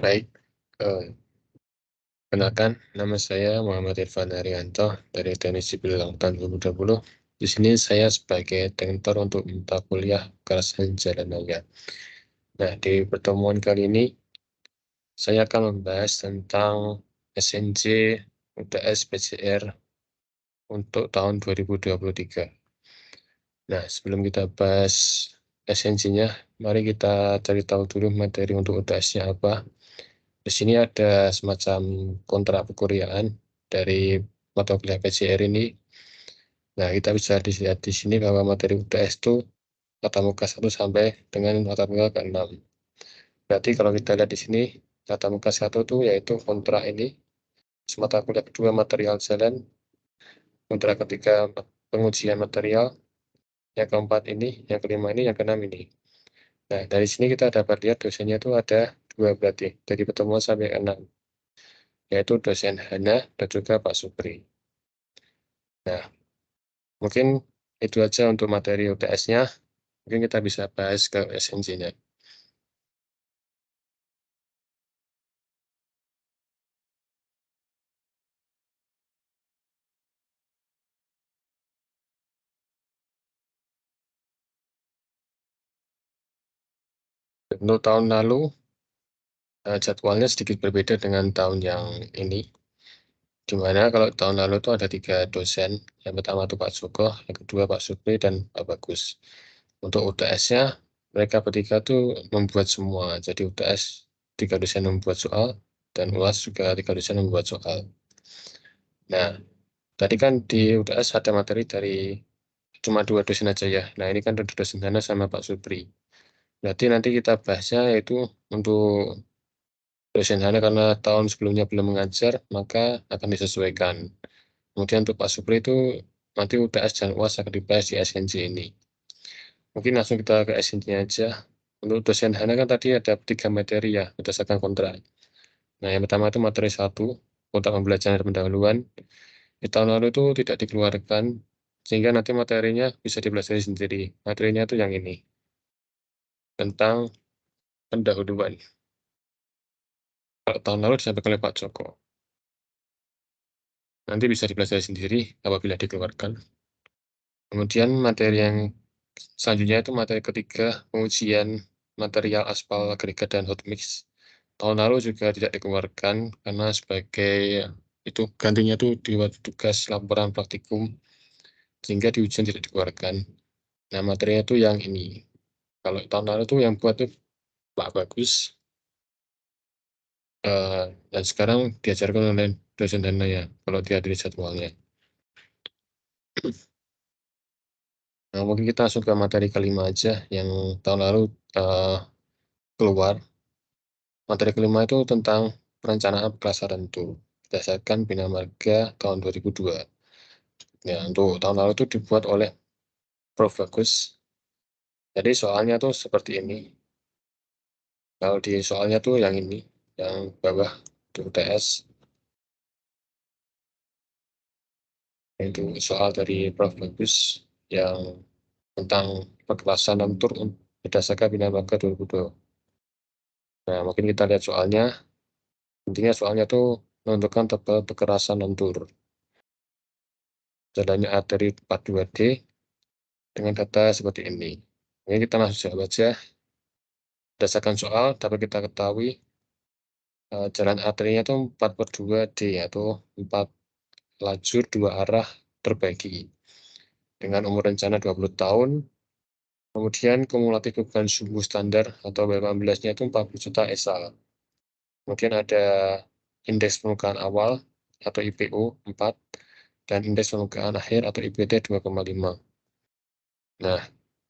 Baik, kenalkan nama saya Muhammad Irfan Haryanto dari Teknik Sipil Angkatan 2020. Di sini saya sebagai teknitor untuk mata kuliah kekerasan jalan raya. Nah, di pertemuan kali ini saya akan membahas tentang SNJ UTS PCR untuk tahun 2023. Nah, sebelum kita bahas SNJ-nya, mari kita cari tahu dulu materi untuk UTS-nya apa. Di sini ada semacam kontrak pekuliahan dari mata kuliah PCR ini. Nah, kita bisa dilihat di sini bahwa materi UTS itu tatap muka 1 sampai dengan tatap muka ke-6. Berarti kalau kita lihat di sini, tatap muka 1 itu yaitu kontrak ini, mata kuliah kedua material jalan, kontrak ketiga pengujian material, yang keempat ini, yang kelima ini, yang keenam ini. Nah, dari sini kita dapat lihat dosennya itu ada 2 berarti, dari pertemuan sampai 6, yaitu dosen Hana dan juga Pak Supri. Nah, mungkin itu aja untuk materi UTS-nya. Mungkin kita bisa bahas ke SNJ-nya. Untuk tahun lalu, jadwalnya sedikit berbeda dengan tahun yang ini. Di mana kalau tahun lalu itu ada 3 dosen. Yang pertama itu Pak Joko, yang kedua Pak Supri, dan Pak Bagus. Untuk UTS-nya, mereka bertiga itu membuat semua. Jadi UTS 3 dosen membuat soal, dan UAS juga 3 dosen membuat soal. Nah, tadi kan di UTS ada materi dari cuma 2 dosen aja ya. Nah, ini kan ada dosen Hana sama Pak Supri. Berarti nanti kita bahasnya yaitu untuk dosen Hana karena tahun sebelumnya belum mengajar, maka akan disesuaikan. Kemudian untuk Pak Supri itu nanti UTS dan UAS akan dibahas di SNJ ini. Mungkin langsung kita ke SNJ aja. Untuk dosen Hana kan tadi ada 3 materi ya, berdasarkan kontrak. Nah, yang pertama itu materi 1, kontrak pembelajaran dan pendahuluan. Di tahun lalu itu tidak dikeluarkan, sehingga nanti materinya bisa dipelajari sendiri. Materinya itu yang ini, tentang pendahuluan. Kalau tahun lalu disampaikan oleh Pak Joko. Nanti bisa dipelajari sendiri apabila dikeluarkan. Kemudian materi yang selanjutnya itu materi ketiga, pengujian material aspal agregat dan hot mix. Tahun lalu juga tidak dikeluarkan karena sebagai itu gantinya itu di waktu tugas laporan praktikum, sehingga di ujian tidak dikeluarkan. Nah, materinya itu yang ini. Kalau tahun lalu itu yang buat itu Pak Bagus, dan sekarang diajarkan oleh dosen Dana ya, kalau dihadiri jadwalnya. Nah, mungkin kita langsung ke materi kelima aja, yang tahun lalu keluar. Materi kelima itu tentang perencanaan kelas tertentu, berdasarkan Bina Marga tahun 2002. Ya, untuk tahun lalu itu dibuat oleh Prof. Bagus. Jadi soalnya tuh seperti ini. Kalau di soalnya tuh yang ini, yang bawah di UTS, itu soal dari Prof. Bagus yang tentang perkelasan lentur berdasarkan Bina Marga 2002. Nah, mungkin kita lihat soalnya. Intinya soalnya tuh menentukan tebal kekerasan lentur. Jalannya arteri 42D dengan data seperti ini. Ini kita langsung jawab aja. Berdasarkan soal, dapat kita ketahui jalan arterinya itu 4/2D, atau 4 lajur 2 arah terbagi. Dengan umur rencana 20 tahun, kemudian kumulatif beban sumbu standar atau B18-nya itu 40 juta SA. Kemudian ada indeks permukaan awal atau IPU 4, dan indeks permukaan akhir atau IPT 2,5. Nah,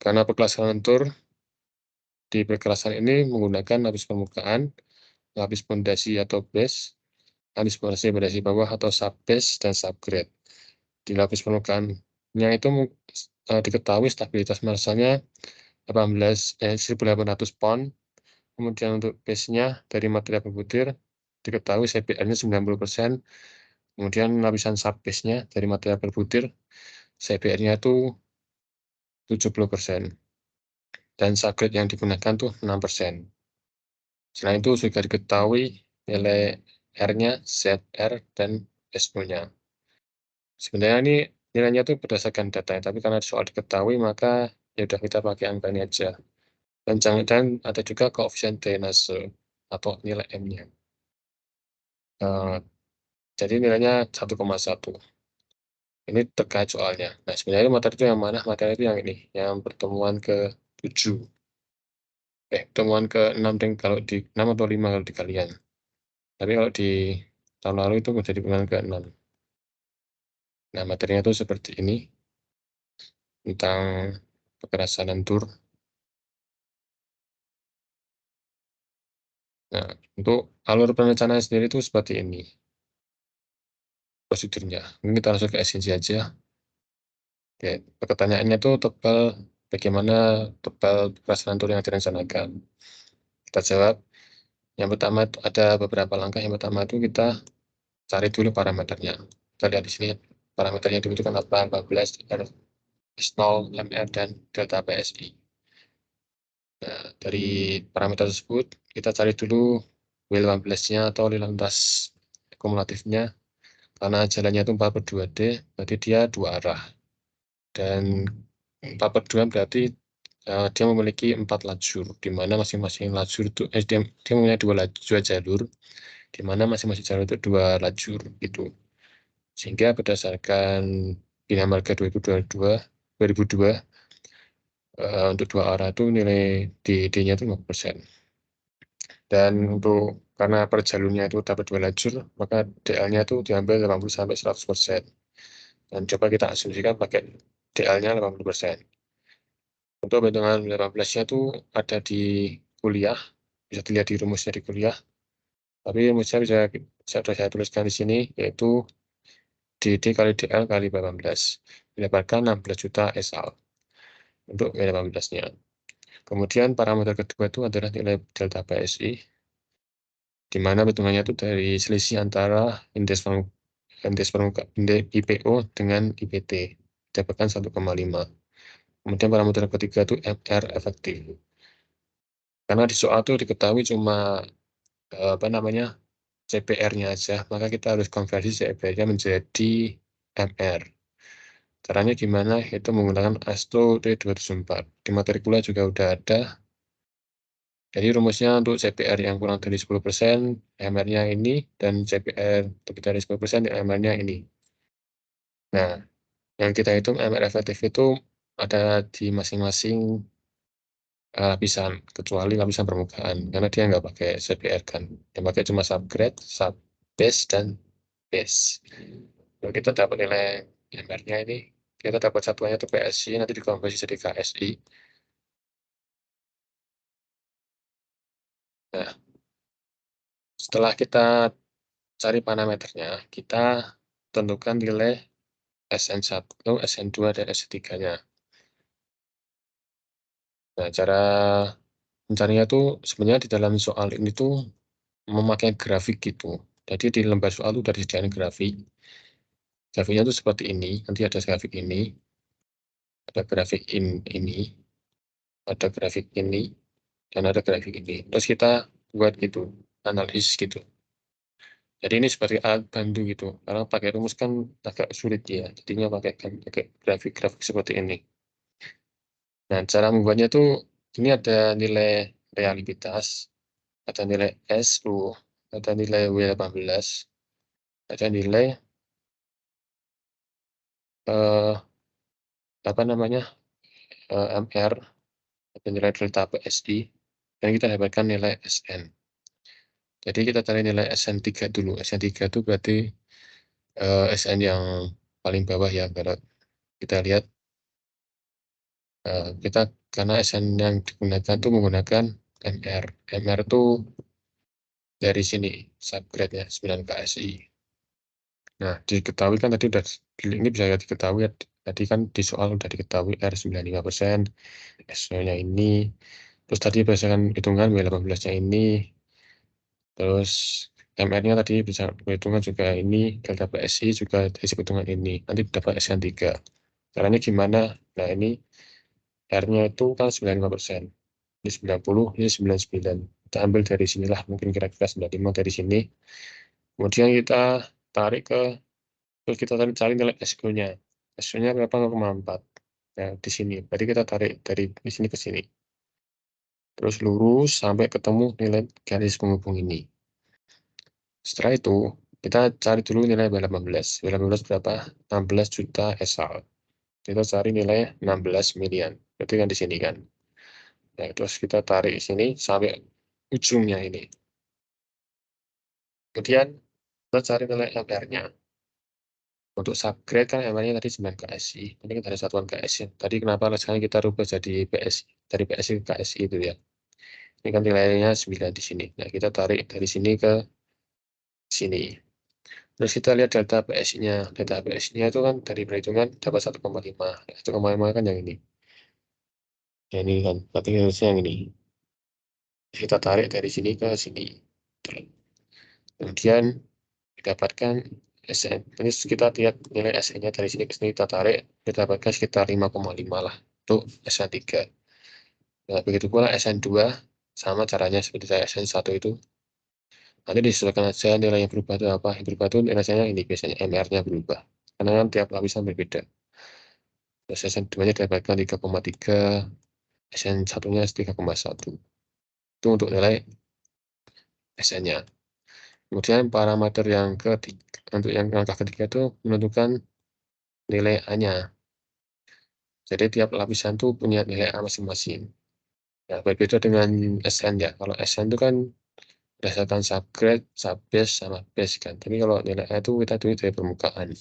karena perkelasan lentur, di perkelasan ini menggunakan lapis permukaan, lapis pondasi atau base, lapis pondasi bawah atau subbase, dan subgrade. Di lapis permukaannya itu diketahui stabilitas massanya 1.800 pound. Kemudian untuk base-nya dari material berbutir diketahui CPR-nya 90%. Kemudian lapisan subbase-nya dari material berbutir CPR-nya itu 70%. Dan subgrade yang digunakan tuh 6%. Selain itu juga diketahui nilai R-nya, ZR, dan SO-nya. Sebenarnya ini nilainya itu berdasarkan data, tapi karena soal diketahui, maka ya udah kita pakai angka ini aja. Dan jangan ada juga koefisien drainase atau nilai M-nya. Jadi nilainya 1,1. Ini terkait soalnya. Nah, sebenarnya materi itu yang mana? Materi itu yang ini, yang pertemuan ke-7. Pertemuan ke-6 kalau di 6 atau 5 kalau di kalian. Tapi kalau di tahun lalu itu menjadi pertemuan ke-6. Nah, materinya itu seperti ini. Tentang kekerasan lentur. Nah, untuk alur perencanaan sendiri itu seperti ini. Prosedurnya. Mungkin kita langsung ke esensi aja. Oke, pertanyaannya itu bagaimana tebal kekerasan lentur yang direncanakan. Kita jawab. Yang pertama itu ada beberapa langkah. Yang pertama itu kita cari dulu parameternya. Kita lihat di sini parameternya dibutuhkan apa? 14 R, S0, MR, dan delta PSI. Nah, dari parameter tersebut kita cari dulu W15-nya atau lintas kumulatifnya. Karena jalannya itu 4/2D, berarti dia dua arah. Dan 4/2 berarti dia memiliki 4 lajur, di mana masing-masing lajur itu dia mempunyai dua jalur, di mana masing-masing jalur itu 2 lajur gitu. Sehingga berdasarkan pilihan marga 2002 untuk dua arah itu nilai DD-nya itu 50%. Dan karena per jalurnya itu dapat 2 lajur, maka DL-nya itu diambil 80-100%. Dan coba kita asumsikan pakai DL-nya 80%. Untuk perhitungan 18-nya itu ada di kuliah, bisa dilihat di rumusnya di kuliah. Tapi rumusnya saya tuliskan di sini, yaitu DD kali DL kali 18. Mendapatkan 16 juta SL untuk 18-nya. Kemudian parameter kedua itu adalah nilai delta PSI, di mana perhitungannya itu dari selisih antara indeks IPO dengan IPT, dapatkan 1,5. Kemudian parameter ketiga itu MR efektif. Karena di soal itu diketahui cuma CPR-nya aja, maka kita harus konversi CPR-nya menjadi MR. Caranya gimana? Itu menggunakan ASTO T274. Di materi kuliah juga udah ada. Jadi rumusnya untuk CPR yang kurang dari 10%, MR-nya ini, dan CPR lebih dari 10%, MR-nya ini. Nah, yang kita hitung MR efektif itu ada di masing-masing lapisan, kecuali lapisan permukaan, karena dia nggak pakai CPR kan. Yang pakai cuma subgrade, subbase, dan base. Kalau kita dapat nilai MR-nya ini, kita dapat satuannya itu PSI, nanti dikonversi jadi KSI. Nah, setelah kita cari parameternya, kita tentukan nilai SN1, SN2, dan SN3-nya. Nah, cara mencarinya itu sebenarnya di dalam soal ini tuh memakai grafik gitu. Jadi di lembar soal itu sudah disediakan grafik. Grafiknya itu seperti ini, nanti ada grafik ini, ada grafik ini, ada grafik ini, dan ada grafik ini. Terus kita buat gitu, analisis gitu. Jadi ini seperti alat bantu gitu. Karena pakai rumus kan agak sulit ya. Jadinya pakai grafik-grafik seperti ini. Nah, cara membuatnya tuh ini ada nilai realitas, ada nilai SU, ada nilai W18, ada nilai eh, apa namanya MR, ada nilai delta PSI, dan kita dapatkan nilai SN. Jadi kita cari nilai SN3 dulu. SN3 itu berarti SN yang paling bawah ya. Kalau kita lihat karena SN yang digunakan itu menggunakan MR. MR itu dari sini subgrade-nya 9 KSI. Nah, diketahui kan tadi udah ini bisa diketahui tadi kan di soal udah diketahui R 95%, SO-nya ini. Terus tadi berdasarkan hitungan W18-nya ini. Terus MR-nya tadi bisa perhitungan juga ini, delta PSI juga dari hitungan ini. Nanti dapat SN3. Caranya gimana? Nah, ini R-nya itu kan 95%. Ini 90, ini 99. Kita ambil dari sinilah, mungkin kira-kira 95 dari sini. Kemudian kita tarik terus kita cari nilai SO-nya. SO-nya berapa? 0,4. Nah, di sini. Berarti kita tarik dari sini ke sini. Terus lurus sampai ketemu nilai garis penghubung ini. Setelah itu, kita cari dulu nilai B18. B18 berapa? 16 juta SL. Kita cari nilai 16 miliar. Berarti kan di sini kan. Nah, terus kita tarik sini sampai ujungnya ini. Kemudian kita cari nilai MR-nya. Untuk subgrade kan MR-nya tadi 9 KSI. Ini kita ada satuan KSI. Tadi kenapa sekarang kita rubah jadi PSI. Dari PSI ke KSI itu ya. Ini kan nilainya 9 di sini. Nah, kita tarik dari sini ke sini. Terus kita lihat delta PSI-nya. Delta PSI-nya itu kan dari perhitungan dapat 1,5. 1,5 kan yang ini. Ya, ini kan. Berarti harusnya yang ini. Kita tarik dari sini ke sini. Kemudian didapatkan SN. Ini kita lihat nilai SN-nya dari sini ke sini kita tarik. Kita dapatkan sekitar 5,5 lah. Untuk SN3. Nah, begitu pula SN2. Sama caranya seperti saya SN1 itu. Nanti disesuaikan aja nilai yang berubah itu apa. Yang berubah itu nilainya ini biasanya MR-nya berubah. Karena kan tiap lapisan berbeda. Terus SN2-nya didapatkan 3,3. SN1-nya 3,1. Itu untuk nilai SN-nya. Kemudian parameter yang ketiga, untuk yang langkah ketiga itu menentukan nilai A-nya. Jadi tiap lapisan itu punya nilai A masing-masing. Ya, berbeda dengan SN ya. Kalau SN itu kan berdasarkan subgrade, subbase, sama base kan. Tapi kalau nilai A itu kita tulis dari permukaan.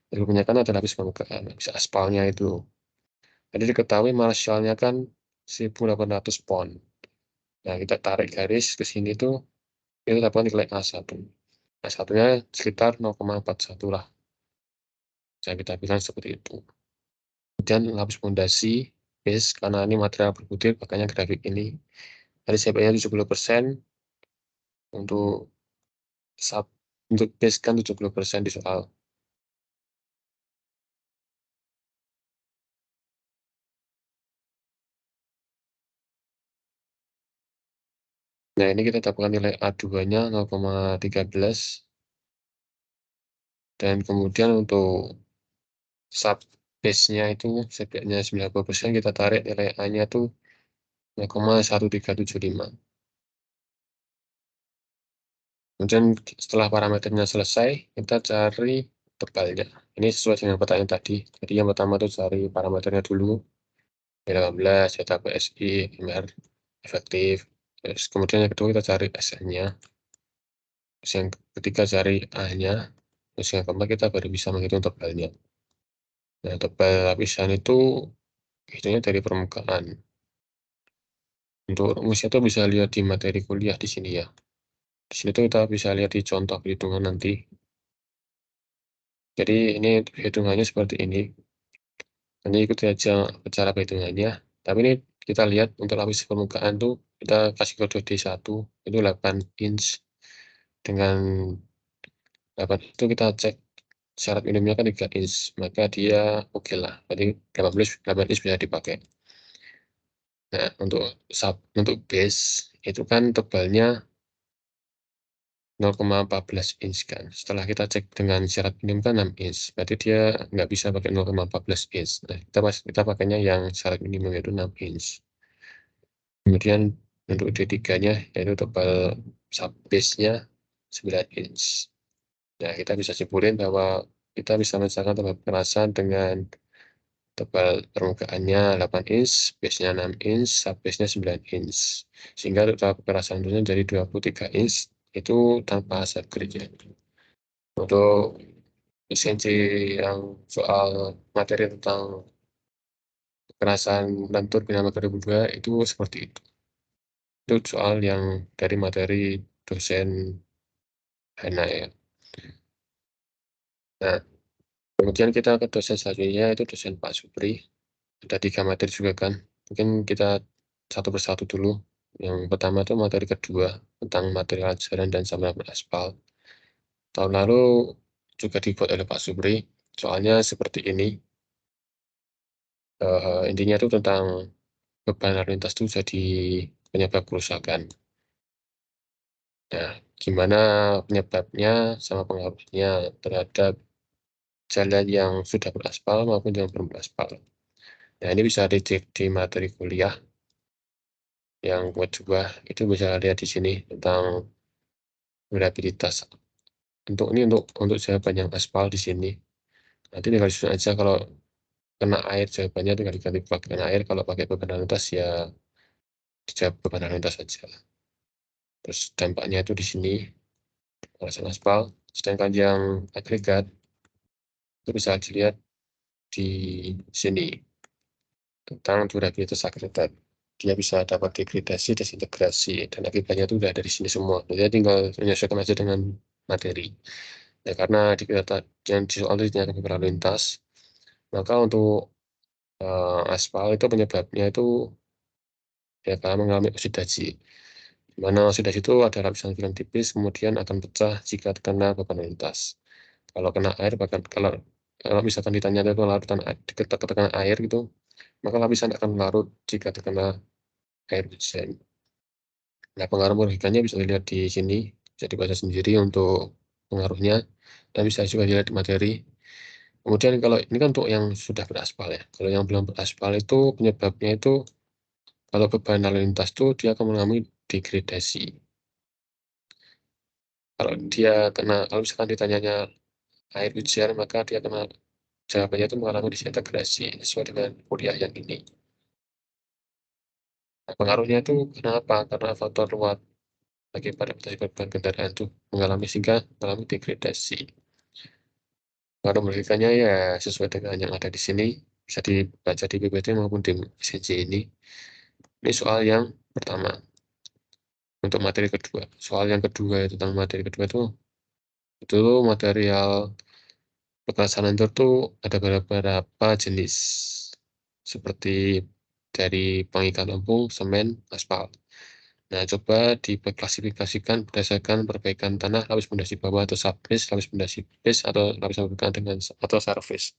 Dari permukaan ada lapis permukaan, bisa aspalnya itu. Jadi diketahui Marshall-nya kan 1800 pound. Nah, kita tarik garis ke sini tuh, itu dapat nilai A1. A1-nya sekitar 0,41 lah. Bisa kita bilang seperti itu. Kemudian lapis fondasi, base, karena ini material berbutir, makanya grafik ini. Tadi CP-nya 70%, untuk sub, untuk base kan 70% di soal. Nah, ini kita dapatkan nilai A2-nya 0,13. Dan kemudian untuk sub base-nya itu CP-nya 90%, kita tarik nilai A-nya itu 0,1375. Kemudian setelah parameternya selesai, kita cari tebalnya. Ini sesuai dengan pertanyaan tadi. Jadi yang pertama itu cari parameternya dulu. B18, data PSI, MR, efektif. Terus kemudian yang kedua kita cari SN-nya. Terus yang ketiga cari A-nya. Terus yang keempat kita baru bisa menghitung tebalnya. Nah, tebal lapisan itu hitungnya dari permukaan. Untuk rumusnya itu bisa lihat di materi kuliah di sini ya. Di sini tuh kita bisa lihat di contoh perhitungan nanti. Jadi ini hitungannya seperti ini. Nanti ikuti aja cara perhitungannya. Tapi ini kita lihat untuk lapis permukaan tuh kita kasih kode D1 itu 8 inch. Dengan 8 itu kita cek syarat minimumnya kan 3 inch. Maka dia oke lah. Jadi 8 inch bisa dipakai. Nah, untuk base itu kan tebalnya 0,14 inch kan. Setelah kita cek dengan syarat minimum kan 6 inch. Berarti dia nggak bisa pakai 0,14 inch. Nah, kita pakainya yang syarat minimum yaitu 6 inch. Kemudian untuk D3-nya yaitu tebal subbase-nya 9 inch. Nah, kita bisa simpulin bahwa kita bisa mencari tebal kekerasan dengan tebal permukaannya 8 inch, base-nya 6 inch, subbase-nya 9 inch. Sehingga total kekerasan itu jadi 23 inch, itu tanpa subgrade ya. Untuk esensi yang soal materi tentang kekerasan lentur binario 2002 itu seperti itu. Itu soal yang dari materi dosen Hana ya. Nah, kemudian kita ke dosen selanjutnya itu dosen Pak Supri. Ada 3 materi juga kan. Mungkin kita satu persatu dulu. Yang pertama itu materi kedua tentang material jalan dan sambungan aspal. Tahun lalu juga dibuat oleh Pak Supri. Soalnya seperti ini. Intinya itu tentang beban lalu lintas itu jadi penyebab kerusakan. Nah, gimana penyebabnya sama pengaruhnya terhadap jalan yang sudah beraspal maupun yang belum beraspal. Nah, ini bisa dicek di materi kuliah yang kedua, itu bisa lihat di sini tentang durabilitas. Untuk jawaban yang aspal di sini. Nanti tinggal disusun aja kalau kena air jawabannya tinggal diganti pakai kena air, kalau pakai beban lalu lintas ya dijawab beban lalu lintas saja. Terus dampaknya itu di sini alasan aspal, sedangkan yang agregat itu bisa dilihat di sini tentang durabilitas agregat. Dia bisa dapat degradasi, desintegrasi, dan akibatnya itu udah dari sini semua. Jadi tinggal menyesuaikan aja dengan materi. Ya, karena di yang di soal itu dinyatakan beban lalu lintas, maka untuk aspal itu penyebabnya itu ya karena mengalami oksidasi. Di mana oksidasi itu ada lapisan film tipis kemudian akan pecah jika terkena beban lalu lintas. Kalau kena air, bahkan kalau misalkan ditanya itu larutan terkena air gitu, maka lapisan akan larut jika terkena air hujan. Nah, pengaruh merugikannya bisa dilihat di sini, bisa dibaca sendiri untuk pengaruhnya, dan bisa juga dilihat di materi. Kemudian kalau ini kan untuk yang sudah beraspal ya, kalau yang belum beraspal itu penyebabnya itu kalau beban lalu lintas itu dia akan mengalami degradasi. Kalau misalkan ditanyanya air hujan, maka dia kena jawabannya itu mengalami disintegrasi sesuai dengan kuliah yang ini. Nah, pengaruhnya itu kenapa? Karena faktor luar bagi pada beban kendaraan itu sehingga mengalami degradasi. Pengaruh merugikannya ya sesuai dengan yang ada di sini, bisa dibaca di PPT maupun di SNJ ini. Ini soal yang pertama. Untuk materi kedua, soal yang kedua tentang materi kedua itu material bekas lentur tuh ada beberapa jenis seperti dari pengikat lempung, semen, aspal. Nah, coba diklasifikasikan berdasarkan perbaikan tanah, lapis pondasi bawah atau subbase, lapis pondasi base atau lapis perbaikan dengan atau surface.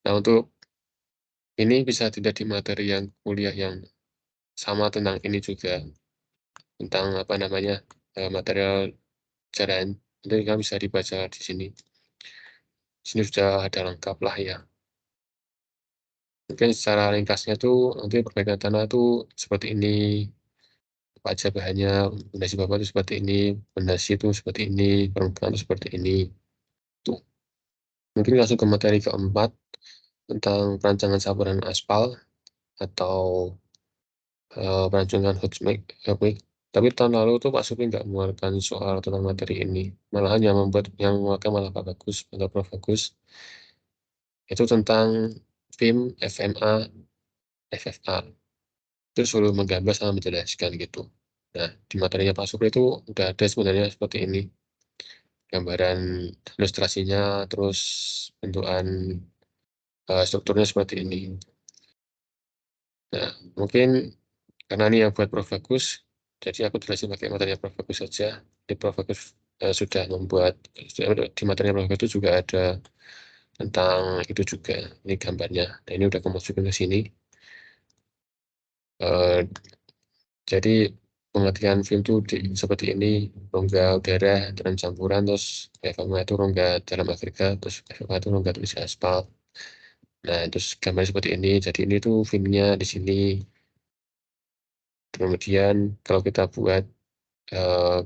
Nah, untuk ini bisa tidak di materi yang kuliah yang sama tentang ini juga, tentang apa namanya material jalan. Itu kan bisa dibaca di sini. Sini sudah ada lengkap lah ya. Mungkin secara ringkasnya tuh nanti perbaikan tanah tuh seperti ini, apa aja bahannya, pondasi bawah itu seperti ini, pondasi itu seperti ini, permukaan itu seperti ini. Tuh. Mungkin langsung ke materi keempat tentang perancangan saluran aspal atau perancangan hot mix. Tapi tahun lalu tuh Pak Supri nggak mengeluarkan soal tentang materi ini. Malahan yang mengeluarkan malah Pak Bagus atau Prof. Bagus. Itu tentang film FMA, FFA. Itu suruh menggambar sama menjelaskan gitu. Nah, di materinya Pak Supri itu udah ada sebenarnya seperti ini. Gambaran ilustrasinya, terus bentukan strukturnya seperti ini. Nah, mungkin karena ini yang buat Prof. Bagus, jadi aku jelasin pakai materinya Prof. Bagus saja. Di Prof. Bagus sudah membuat, di materinya Prof. Bagus itu juga ada tentang itu juga. Ini gambarnya. Nah, ini udah aku masukin ke sini. Eh, jadi pengertian film itu seperti ini, rongga udara dalam campuran, terus FMA itu rongga dalam agregat, terus FMA itu rongga tulis aspal. Nah, terus gambar seperti ini. Jadi ini tuh filmnya di sini. Kemudian kalau kita buat eh,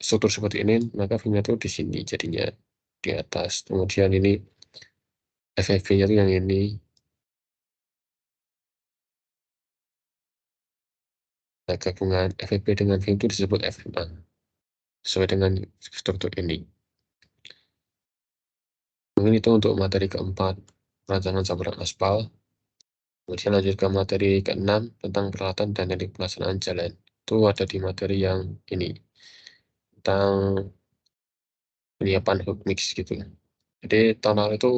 struktur seperti ini, maka filmnya tuh di sini jadinya di atas. Kemudian ini FFV-nya tuh yang ini. Nah, gabungan FFV dengan film itu disebut FMA. Sesuai dengan struktur ini. Mungkin itu untuk materi keempat, perancangan saluran aspal. Kemudian lanjut ke materi keenam tentang peralatan dan teknik pelaksanaan jalan. Itu ada di materi yang ini, tentang penyiapan hot mix gitu. Jadi tahun lalu itu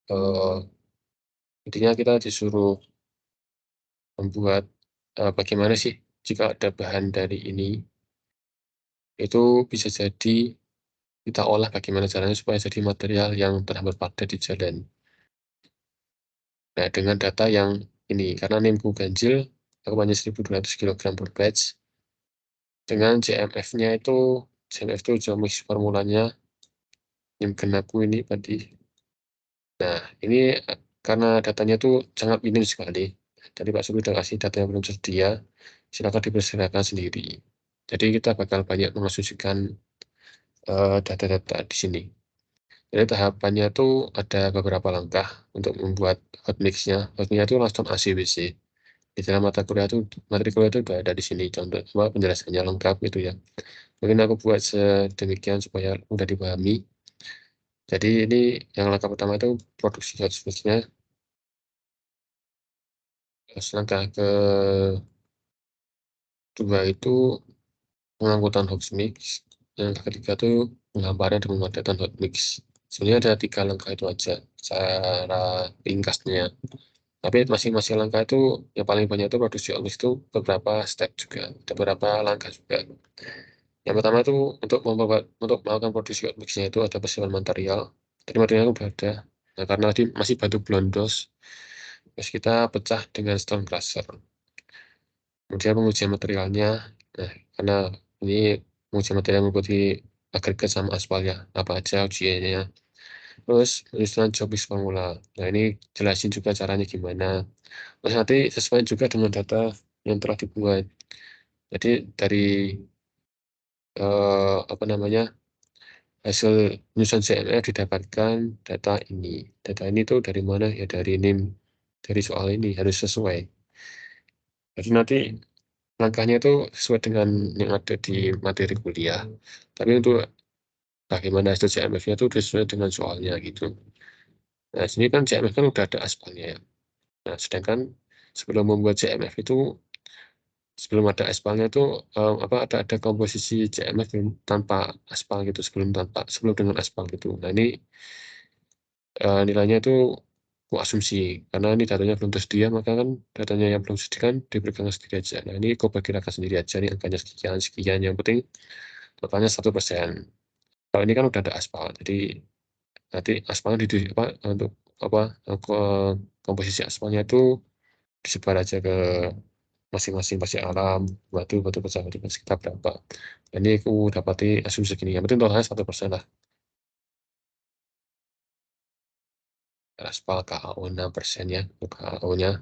eh, intinya kita disuruh membuat bagaimana sih jika ada bahan dari ini, itu bisa jadi kita olah bagaimana caranya supaya jadi material yang telah berpadat di jalan. Nah, dengan data yang ini, karena NIMku ganjil, aku hanya 1.200 kg per batch, dengan JMF-nya itu geometris formulanya yang genaku ini tadi. Nah, ini karena datanya tuh sangat minim sekali. Tadi Pak Sugi udah kasih data yang belum tersedia, silakan dipersilakan sendiri. Jadi kita bakal banyak mengasumsikan data-data di sini. Jadi tahapannya tuh ada beberapa langkah untuk membuat hotmix-nya. Hotmix-nya itu langsung ACWC. Di dalam materi kuliah itu udah ada di sini. Contoh penjelasannya lengkap gitu ya. Mungkin aku buat sedemikian supaya mudah dipahami. Jadi ini yang langkah pertama itu produksi hotmix-nya. Terus langkah kedua itu pengangkutan hotmix. Yang ketiga itu penggambaran dan pemanfaatan hotmix. Sebenarnya ada 3 langkah itu aja cara ringkasnya. Tapi masing-masing langkah itu yang paling banyak itu produksi hotmix itu beberapa step juga, ada beberapa langkah juga. Yang pertama itu untuk melakukan produksi hotmix-nya itu ada persiapan material. Tadi materialnya udah ada. Nah, karena tadi masih batu blondos, terus kita pecah dengan stone crusher. Kemudian pengujian materialnya, nah, karena ini pengujian material meliputi agregat sama aspal ya, apa aja ujiannya. Terus penyusunan jobis formula. Nah, ini jelasin juga caranya gimana. Terus nanti sesuai juga dengan data yang telah dibuat. Jadi dari apa namanya hasil penyusunan CMF didapatkan data ini. Data ini tuh dari mana ya, dari NIM, dari soal ini harus sesuai. Jadi nanti langkahnya itu sesuai dengan yang ada di materi kuliah. Tapi untuk bagaimana hasil CMF-nya itu sesuai dengan soalnya gitu. Nah, sini kan CMF kan udah ada aspalnya ya. Nah, sedangkan sebelum membuat CMF itu, sebelum ada aspalnya itu apa ada komposisi CMF tanpa aspal gitu, sebelum dengan aspal gitu. Nah, ini nilainya itu aku asumsi karena ini datanya belum tersedia, maka kan datanya yang belum tersedia kan dipegang sendiri aja. Nah, ini kau perkirakan sendiri aja nih angkanya sekian sekian, yang penting totalnya 1%. Kalau ini kan udah ada aspal, jadi nanti aspalnya apa untuk apa komposisi aspalnya itu disebar aja ke masing-masing pasti alam, batu pecah batu sekitar berapa. Ini aku dapati asumsi segini, yang penting totalnya 1% lah. Aspal KAO 6% ya, KAO-nya.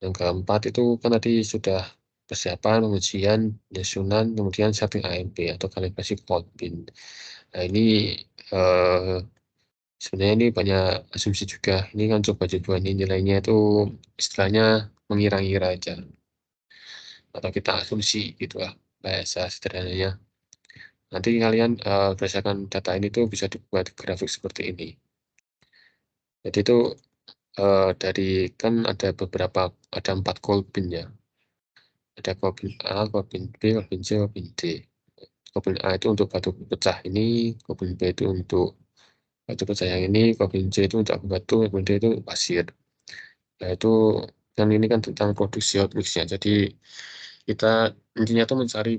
Yang keempat itu kan tadi sudah persiapan, pengujian, penyusunan, kemudian setting AMP atau kalibrasi Kotlin. Nah, ini eh, sebenarnya ini banyak asumsi juga. Ini kan coba-coba ini nilainya itu istilahnya mengira-ngira aja. Atau kita asumsi gitu lah bahasa sederhananya. Nanti kalian berdasarkan data ini tuh bisa dibuat grafik seperti ini. Jadi itu dari kan ada 4 kolbin ya. Ada kolbin A, kolbin B, kolbin C, kolbin D. Kolbin A itu untuk batu pecah ini, kolbin B itu untuk batu pecah yang ini, kolbin C itu untuk batu, kolbin D itu pasir. Nah, itu dan ini kan tentang produksi hot mix-nya. Jadi kita intinya tuh mencari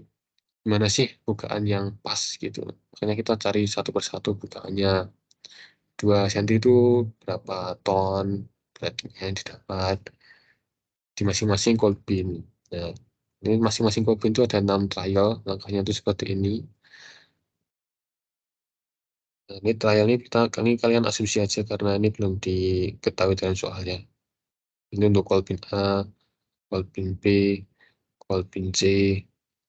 gimana sih bukaan yang pas gitu. Makanya kita cari satu persatu bukaannya. 2 cm itu berapa ton beratnya yang didapat di masing-masing cold bin. Nah, ini masing-masing cold bin itu ada 6 trial, langkahnya itu seperti ini. Nah, ini trial ini kalian asumsi aja karena ini belum diketahui dalam soalnya. Ini untuk cold bin A, cold bin B, cold bin C,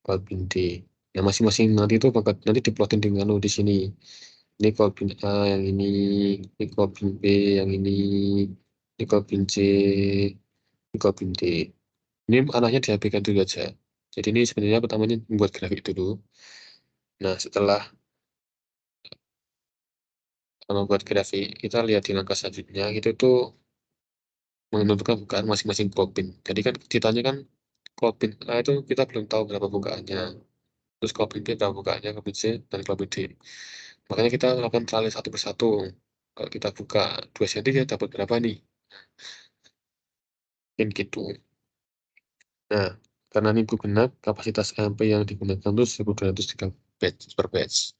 cold bin D. Nah, masing-masing nanti itu nanti diplotin dengan di sini. Ini cold bin A yang ini cold bin B yang ini cold bin C, ini cold bin D. Ini anaknya diabaikan dulu aja. Jadi ini sebenarnya pertamanya membuat grafik dulu. Nah, setelah membuat grafik, kita lihat di langkah selanjutnya, itu tuh menentukan bukaan masing-masing kolbin. Jadi kan ditanya kan kolbin A itu kita belum tahu berapa bukaannya. Terus kolbin B berapa bukaannya, kolbin C, dan kolbin D. Makanya kita lakukan trial satu persatu. Kalau kita buka 2 cm, kita dapat berapa nih? Mungkin gitu. Nah, karena ini genap, kapasitas AMP yang digunakan itu 1.203 batch per batch.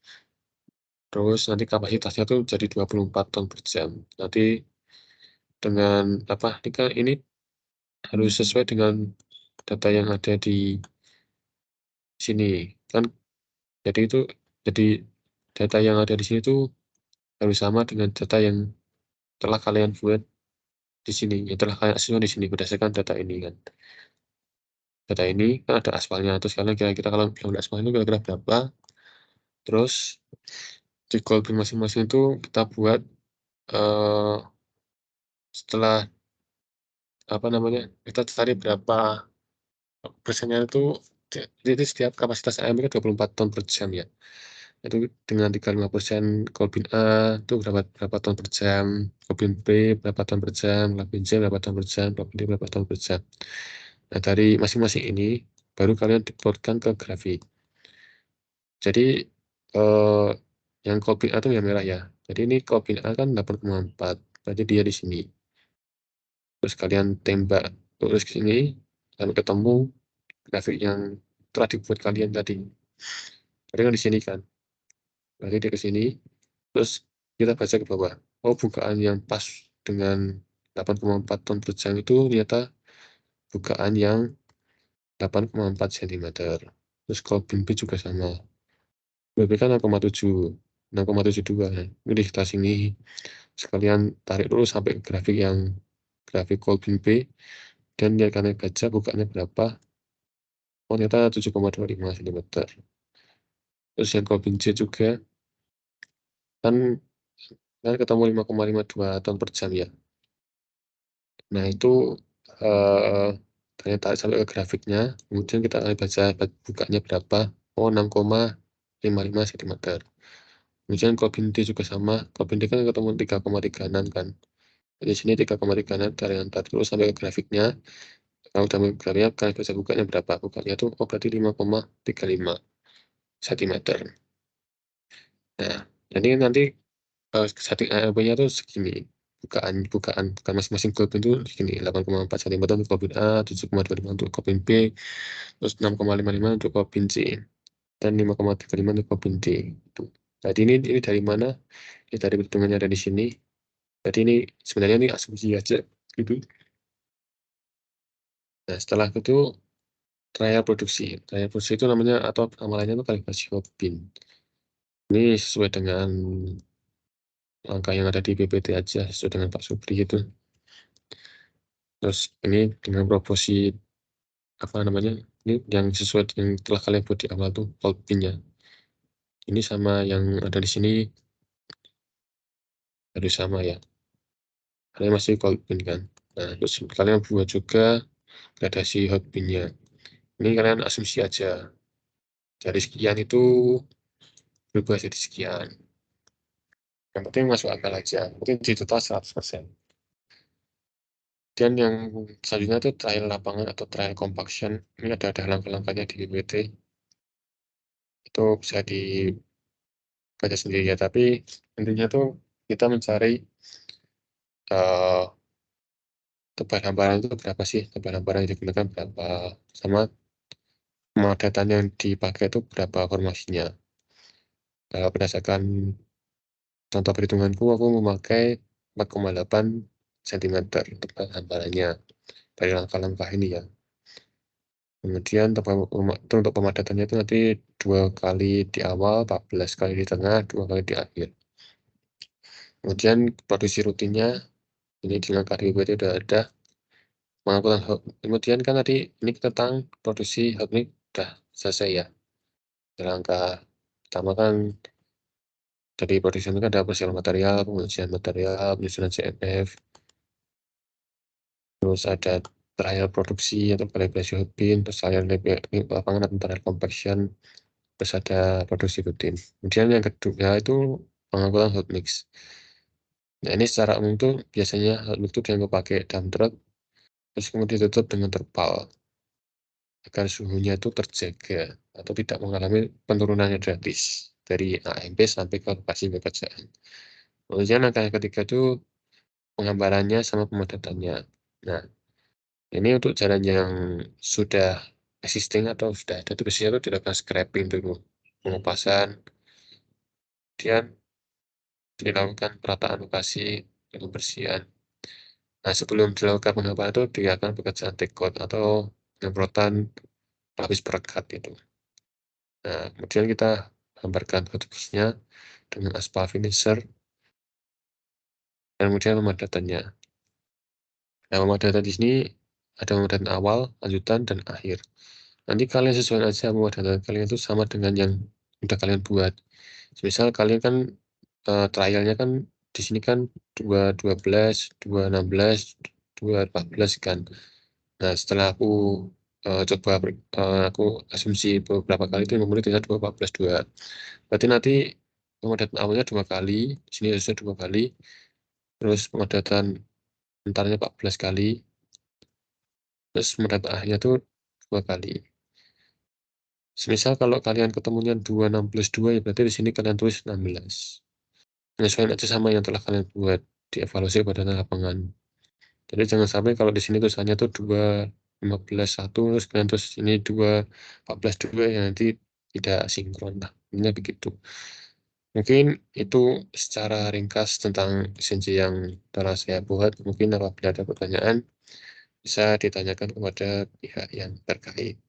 Terus nanti kapasitasnya tuh jadi 24 ton per jam. Nanti dengan apa? Ini harus sesuai dengan data yang ada di sini kan. Jadi data yang ada di sini tuh harus sama dengan data yang telah kalian buat di sini, yang telah kalian asesmen di sini berdasarkan data ini kan. Data ini kan ada aspalnya, terus kalian kira-kira kalau yang aspal itu kira-kira berapa. Terus di Kolbin masing-masing itu kita buat eh, setelah apa namanya, kita cari berapa persennya itu. Jadi setiap kapasitas AM itu 24 ton per jam ya. Itu dengan 35% Kolbin A itu berapa ton per jam, Kolbin B berapa ton per jam, Kolbin C berapa ton per jam, Kolbin D berapa ton per jam. Nah, dari masing-masing ini baru kalian diplotkan ke grafik. Jadi eh, yang Kolbin A itu yang merah ya. Jadi ini Kolbin A kan 8,4. Berarti dia di sini. Terus kalian tembak terus ke sini, lalu ketemu grafik yang telah dibuat kalian tadi. Tadi kan di sini kan. Berarti dia ke sini. Terus kita baca ke bawah. Oh, bukaan yang pas dengan 8,4 ton per jam itu ternyata bukaan yang 8,4 cm. Terus kalau bin B juga sama. BB kan 6,7. 6,72 kan. Ini kita sini sekalian tarik dulu sampai ke grafik yang grafik Kolbin B, dan dia akan baca bukaannya berapa. Oh, ternyata 7,25 cm. Terus yang Kolbin C juga kan ketemu 5,52 ton per jam ya. Nah, itu eh ternyata sampai ke grafiknya, kemudian kita akan baca bukanya berapa. Oh, 6,55 cm. Kemudian Kolbin D juga sama. Kolbin D kan ketemu 3,36 kan. Di sini 3,36 dari yang tadi terus sampai ke grafiknya. Kalau udah grafiknya, kalian baca bukanya berapa. Bukanya tuh, oh berarti 5,35 cm. Nah, jadi nanti setting ARB-nya tuh segini. Bukan masing-masing Kolbin itu segini. 8,4 cm untuk Kolbin A, 7,25 untuk Kolbin B, terus 6,55 untuk Kolbin C, dan 5,35 untuk Kolbin D. Jadi ini dari mana? Ini dari perhitungannya ada di sini. Jadi ini sebenarnya ini asumsi aja gitu. Nah, setelah itu trial produksi. Trial produksi itu namanya atau amalannya itu kalibrasi Hopin. Ini sesuai dengan angka yang ada di PPT aja, sesuai dengan Pak Supri itu. Terus ini dengan proporsi apa namanya? Ini yang sesuai yang telah kalian buat di awal tuh Hopinnya. Ini sama yang ada di sini harus sama ya. Kalian masih Hopin kan. Nah, terus kalian buat juga gradasi Hopinnya. Ini kalian asumsi aja. Dari sekian itu berubah jadi sekian. Yang penting masuk akal aja. Mungkin di total 100%. Dan yang selanjutnya itu trial lapangan atau trial compaction. Ini ada langkah-langkahnya di PPT. Itu bisa dibaca sendiri ya. Tapi intinya tuh kita mencari tebal hamparan itu berapa sih. Tebal hamparan yang digunakan berapa. Sama data yang dipakai itu berapa formasinya. Kalau berdasarkan contoh perhitunganku, aku memakai 4,8 cm tebal hamparannya dari langkah-langkah ini ya. Kemudian untuk pemadatannya itu nanti 2 kali di awal, 14 kali di tengah, 2 kali di akhir. Kemudian produksi rutinnya, ini di langkah di itu sudah ada. Pengangkutan hub. Kemudian kan tadi ini tentang produksi hub ini sudah selesai ya. Di langkah pertama kan dari produksi itu kan ada persiapan material, pengujian material, penyusunan CMF, terus ada trial produksi atau kalibrasi hubin, terus trial lapangan atau trial compaction, terus ada produksi rutin. Kemudian yang kedua itu pengangkutan hot mix. Nah, ini secara umum tuh biasanya hot mix itu dianggap pakai dump truck, terus kemudian ditutup dengan terpal agar suhunya itu terjaga atau tidak mengalami penurunan yang drastis dari AMP sampai ke lokasi pekerjaan. Kemudian langkah yang ketiga itu penggambarannya sama pemadatannya. Nah, ini untuk jalan yang sudah existing atau sudah ada itu biasanya itu dilakukan scraping dulu, pengupasan, kemudian dilakukan perataan lokasi dan pembersihan. Nah, sebelum dilakukan penggambaran itu dilakukan pekerjaan take coat atau penyemprotan lapis perekat itu. Nah, kemudian kita gambarkan tugasnya dengan aspal finisher, dan kemudian pemadatannya. Nah, pemadatan di sini ada pemadatan awal, lanjutan, dan akhir. Nanti kalian sesuaikan aja pemadatan kalian itu sama dengan yang udah kalian buat. Misal kalian kan trialnya kan di sini kan 2.12, 2.16, 2.14 kan. Nah, setelah aku coba aku asumsi beberapa kali itu memenuhi ternyata 2.14, 2. Berarti nanti pemadatan awalnya 2 kali, di sini harusnya 2 kali, terus pemadatan entarnya 14 kali, terus pemadatan akhirnya tuh 2 kali. Semisal kalau kalian ketemunya 2.16, 2, ya berarti di sini kalian tulis 16. Menyesuaikan aja sama yang telah kalian buat di evaluasi pada lapangan. Jadi jangan sampai kalau di sini tulisannya tuh 2.15, 1, terus kalian terus ini 2.14, 2, ya nanti tidak sinkron lah. Ini begitu. Mungkin itu secara ringkas tentang esensi yang telah saya buat. Mungkin apabila ada pertanyaan, bisa ditanyakan kepada pihak yang terkait.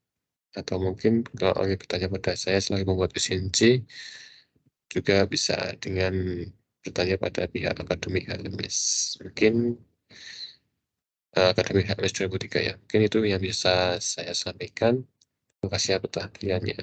Atau mungkin kalau ingin bertanya pada saya selain membuat esensi, juga bisa dengan bertanya pada pihak akademik HMS. Mungkin akademik HMS 2003 ya. Mungkin itu yang bisa saya sampaikan. Terima kasih atas perhatiannya.